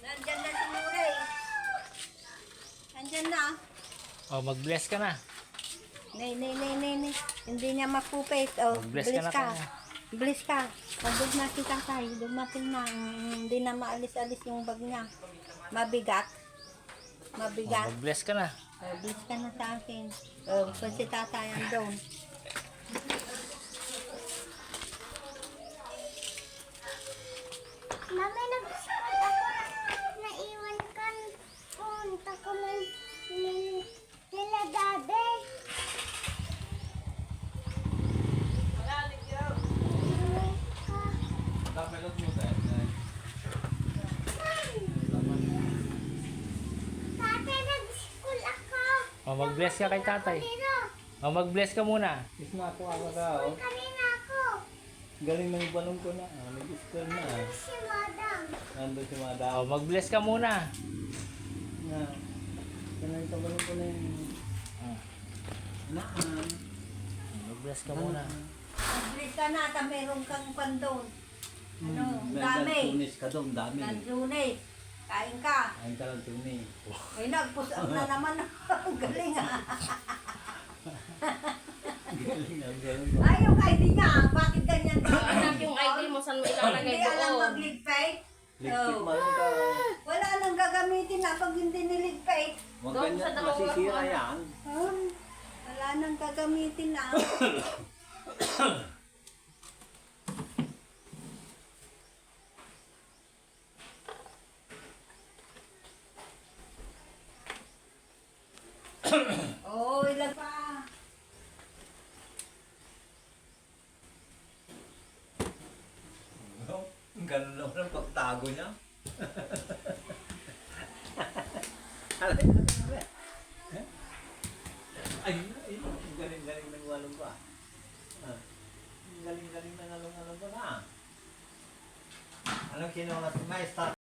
Nandyan na si Muray. Nandyan na. Oh, mag-bless ka na. Nay. Hindi niya mapupit. Oh, Mag-bless bilis ka na ka. kanya. Bilis ka. Pagod na si tatay. Dumating na. Hindi na maalis-alis yung bag niya. Mabigat. Oh, mag-bless ka na. Oh, bilis ka na sa akin. Oh, kung si tatay andun. Mami, nag-school ako. Naiwan ka. Punta ko nila daddy. Tatay, nag-school ako. Oh, mag-bless ka kay tatay. Dito. Oh, mag-bless ka muna. Is na ako ako. Kanina ako. Galing ng balong ko na. Nag-school na. Si Madam. Nandun si Oh, Madam. mag-bless ka muna. Na. Kanang sa balong ko na yung... Oh, Naan. mag-bless ka muna. Bilis ka na. Ta meron kang pandon. Ano? Dami. Tunis ka doon, dami. Nandunis. Kain ka. Ayun ka lang tunis. Ay, nagpusap na naman. Ang galing ah. Galing na, galing ko. Ay, yung ID niya. Bakit ganyan ka? Anak yung ID mo, saan mo ilalagay Hindi alam doon? mag-ligpay. Ligpit man ka. Wala nang gagamitin na pag hindi niligpay. Huwag Doon ganyan, sa dalawa masisira ko. yan. Wala nang gagamitin na. Oo, ilan pa. Ganun naman ang pagtago niya. Ay, galing-galing ng walong ba? Galing-galing ng along-along ba na? Anong kinuha natin? May start.